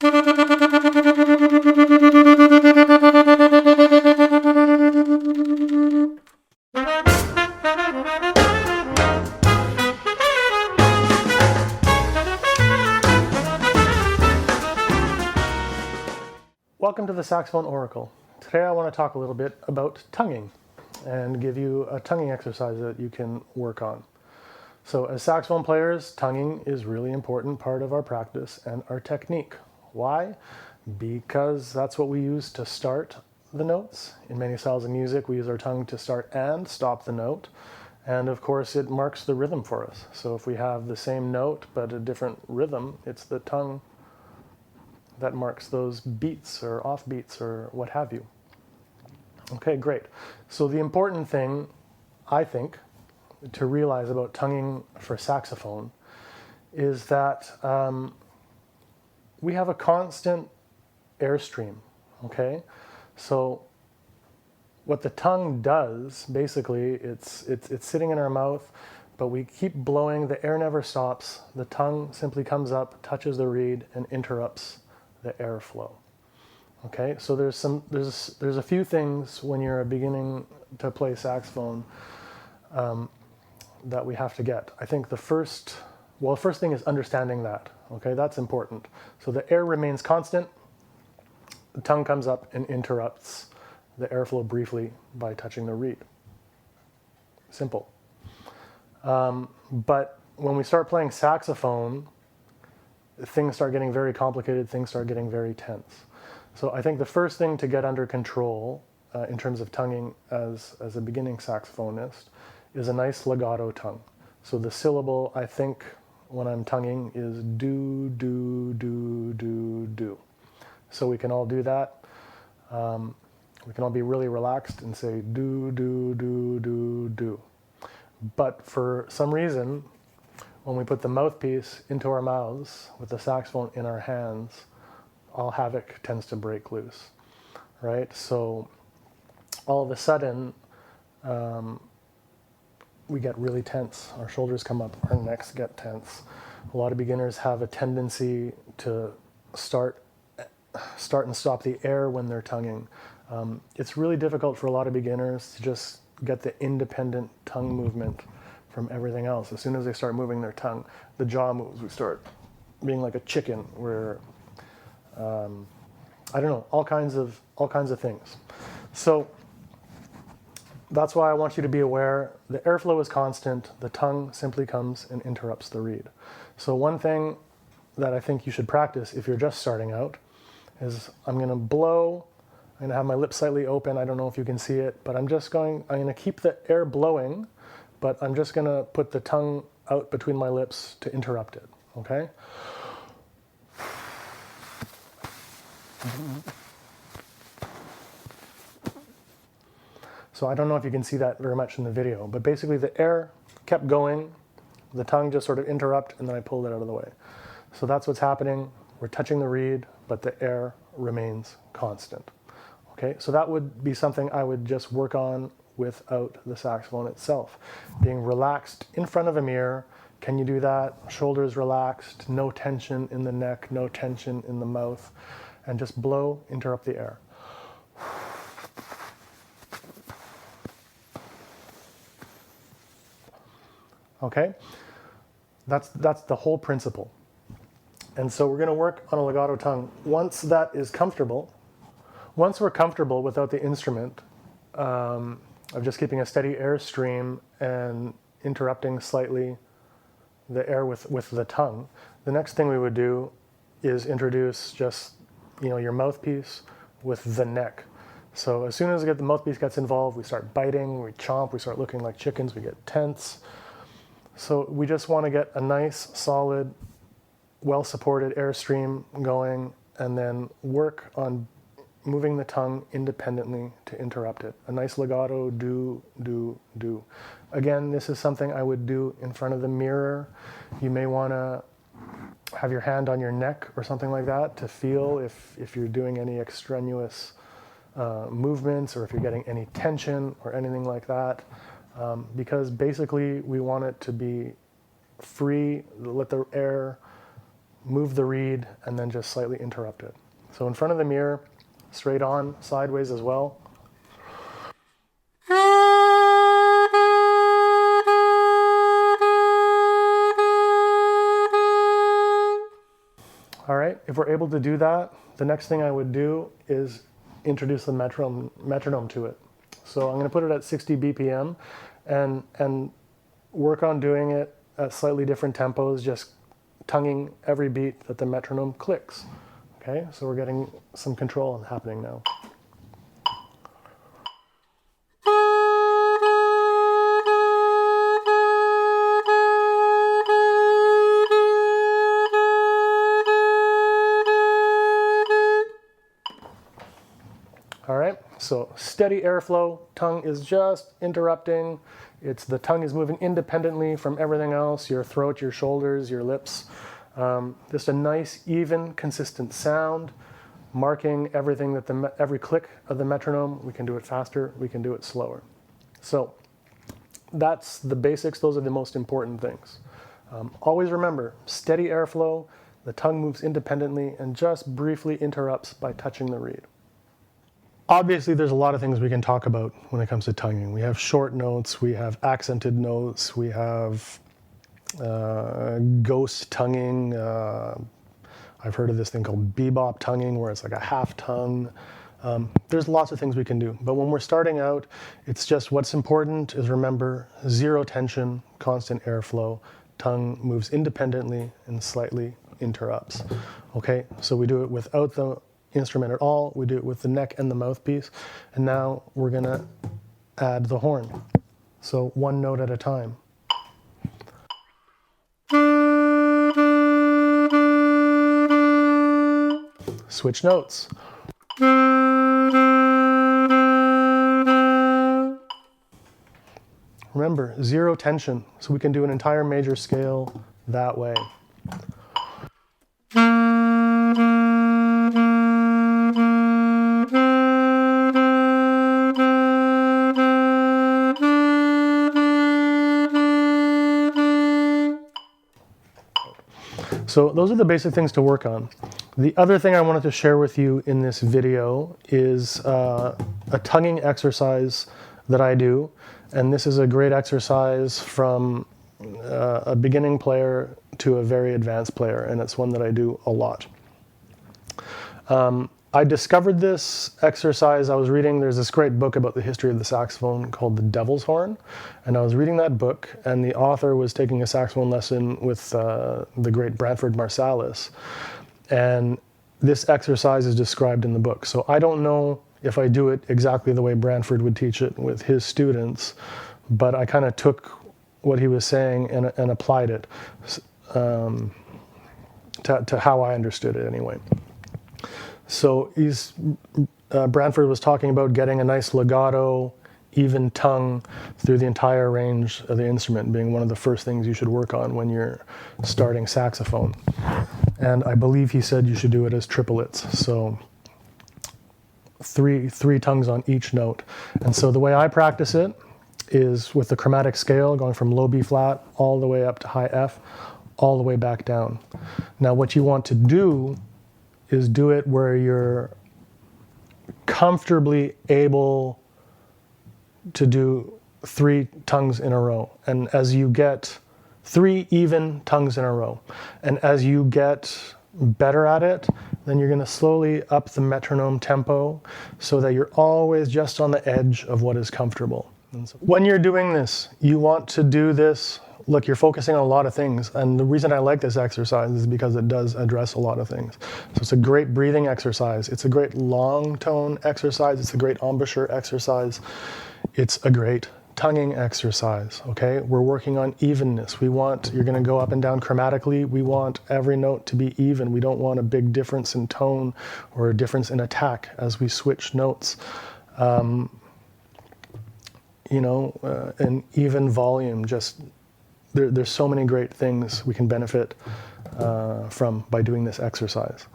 Welcome to the Saxophone Oracle. Today I want to talk a little bit about tonguing and give you a tonguing exercise that you can work on. So as saxophone players, tonguing is a really important part of our practice and our technique. Why? Because that's what we use to start the notes. In many styles of music, we use our tongue to start and stop the note. And of course, it marks the rhythm for us. So if we have the same note but a different rhythm, it's the tongue that marks those beats or off beats or what have you. Okay, great. So the important thing, I think, to realize about tonguing for saxophone is that we have a constant airstream, okay? So what the tongue does, basically, it's sitting in our mouth, but we keep blowing, the air never stops, the tongue simply comes up, touches the reed, and interrupts the airflow. Okay, so there's a few things when you're beginning to play saxophone that we have to get. I think the first thing is understanding that. Okay, that's important. So the air remains constant, the tongue comes up and interrupts the airflow briefly by touching the reed. Simple. But when we start playing saxophone, things start getting very complicated, things start getting very tense. So I think the first thing to get under control in terms of tonguing as a beginning saxophonist is a nice legato tongue. So the syllable, I think, when I'm tonguing is do, do, do, do, do. So we can all do that. We can all be really relaxed and say do, do, do, do, do. But for some reason, when we put the mouthpiece into our mouths with the saxophone in our hands, all havoc tends to break loose, right? So all of a sudden, we get really tense. Our shoulders come up, our necks get tense. A lot of beginners have a tendency to start and stop the air when they're tonguing. It's really difficult for a lot of beginners to just get the independent tongue movement from everything else. As soon as they start moving their tongue, the jaw moves. We start being like a chicken. Where I don't know, all kinds of things. So that's why I want you to be aware the airflow is constant. The tongue simply comes and interrupts the reed. So one thing that I think you should practice if you're just starting out is I'm going to blow. I'm going to have my lips slightly open. I don't know if you can see it, but I'm going to keep the air blowing, but I'm just going to put the tongue out between my lips to interrupt it, okay? So I don't know if you can see that very much in the video, but basically the air kept going, the tongue just sort of interrupted, and then I pulled it out of the way. So that's what's happening. We're touching the reed, but the air remains constant. Okay, so that would be something I would just work on without the saxophone itself. Being relaxed in front of a mirror. Can you do that? Shoulders relaxed, no tension in the neck, no tension in the mouth, and just blow, interrupt the air. Okay, that's the whole principle. And so we're going to work on a legato tongue. Once that is comfortable, once we're comfortable without the instrument of just keeping a steady airstream and interrupting slightly the air with the tongue, the next thing we would do is introduce just your mouthpiece with the neck. So as soon as the mouthpiece gets involved, we start biting, we chomp, we start looking like chickens, we get tense. So we just want to get a nice, solid, well-supported airstream going, and then work on moving the tongue independently to interrupt it. A nice legato do, do, do. Again, this is something I would do in front of the mirror. You may want to have your hand on your neck or something like that to feel if you're doing any extraneous movements or if you're getting any tension or anything like that. Because basically we want it to be free, let the air move the reed, and then just slightly interrupt it. So in front of the mirror, straight on, sideways as well. All right, if we're able to do that, the next thing I would do is introduce the metronome to it. So I'm going to put it at 60 BPM and work on doing it at slightly different tempos, just tonguing every beat that the metronome clicks. Okay, so we're getting some control happening now. All right, so steady airflow, tongue is just interrupting. The tongue is moving independently from everything else, your throat, your shoulders, your lips. Just a nice, even, consistent sound, marking everything that every click of the metronome. We can do it faster, we can do it slower. So that's the basics, those are the most important things. Always remember, steady airflow, the tongue moves independently and just briefly interrupts by touching the reed. Obviously, there's a lot of things we can talk about when it comes to tonguing. We have short notes, we have accented notes, we have ghost tonguing. I've heard of this thing called bebop tonguing, where it's like a half tongue. There's lots of things we can do. But when we're starting out, it's just what's important is remember zero tension, constant airflow. Tongue moves independently and slightly interrupts. Okay, so we do it without the instrument at all. We do it with the neck and the mouthpiece. And now we're going to add the horn. So one note at a time. Switch notes. Remember, zero tension, so we can do an entire major scale that way. So those are the basic things to work on. The other thing I wanted to share with you in this video is a tonguing exercise that I do. And this is a great exercise from a beginning player to a very advanced player. And it's one that I do a lot. I discovered this exercise. I was reading, there's this great book about the history of the saxophone called The Devil's Horn. And I was reading that book, and the author was taking a saxophone lesson with the great Branford Marsalis. And this exercise is described in the book. So I don't know if I do it exactly the way Branford would teach it with his students, but I kind of took what he was saying and applied it to how I understood it anyway. So Branford was talking about getting a nice legato, even tongue through the entire range of the instrument being one of the first things you should work on when you're starting saxophone. And I believe he said you should do it as triplets. So three tongues on each note. And so the way I practice it is with the chromatic scale going from low B flat all the way up to high F, all the way back down. Now what you want to do is do it where you're comfortably able to do 3 tongues in a row. And as you get 3 even tongues in a row, and as you get better at it, then you're going to slowly up the metronome tempo so that you're always just on the edge of what is comfortable. And so when you're doing this, you want to do this. Look, you're focusing on a lot of things, and the reason I like this exercise is because it does address a lot of things. So it's a great breathing exercise. It's a great long tone exercise. It's a great embouchure exercise. It's a great tonguing exercise, okay? We're working on evenness. You're going to go up and down chromatically. We want every note to be even. We don't want a big difference in tone or a difference in attack as we switch notes. An even volume, there's so many great things we can benefit from by doing this exercise.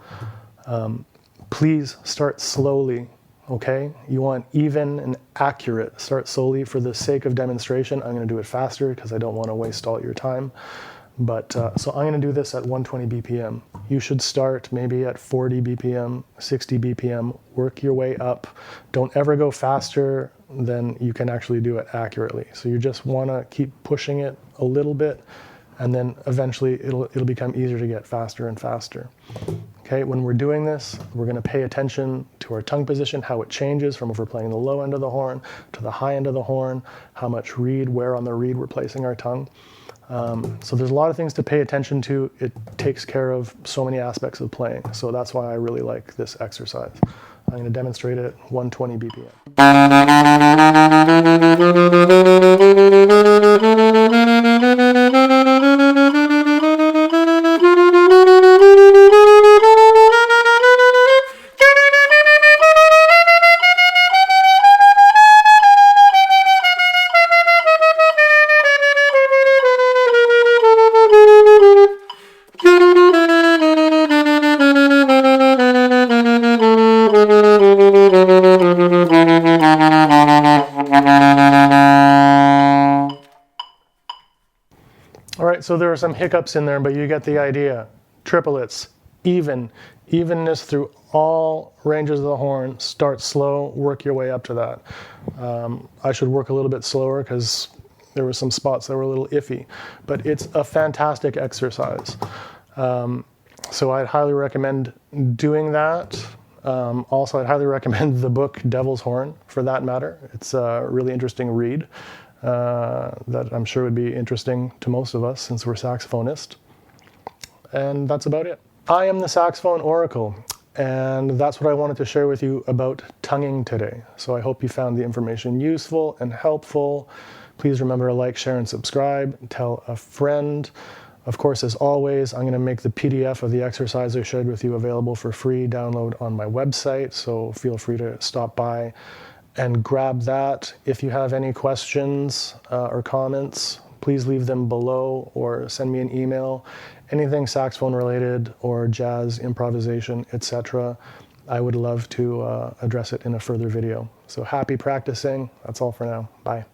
Please start slowly, okay? You want even and accurate. Start slowly for the sake of demonstration. I'm going to do it faster because I don't want to waste all your time. But so I'm going to do this at 120 BPM. you should start maybe at 40 BPM, 60 BPM, work your way up. Don't ever go faster than you can actually do it accurately. So you just want to keep pushing it a little bit, and then eventually it'll become easier to get faster and faster. Okay, when we're doing this, we're going to pay attention to our tongue position, how it changes from if we're playing the low end of the horn to the high end of the horn, how much reed, where on the reed we're placing our tongue. So there's a lot of things to pay attention to. It takes care of so many aspects of playing. So that's why I really like this exercise. I'm going to demonstrate it at 120 BPM. All right, so there are some hiccups in there, but you get the idea. Triplets, evenness through all ranges of the horn. Start slow, work your way up to that. I should work a little bit slower because there were some spots that were a little iffy, but it's a fantastic exercise. So I'd highly recommend doing that. Also, I'd highly recommend the book Devil's Horn, for that matter. It's a really interesting read. That I'm sure would be interesting to most of us since we're saxophonists. And that's about it. I am the Saxophone Oracle, and that's what I wanted to share with you about tonguing today. So I hope you found the information useful and helpful. Please remember to like, share, and subscribe. Tell a friend. Of course, as always, I'm going to make the PDF of the exercise I shared with you available for free download on my website, so feel free to stop by and grab that. If you have any questions or comments, please leave them below or send me an email. Anything saxophone related or jazz, improvisation, etc. I would love to address it in a further video. So happy practicing. That's all for now. Bye.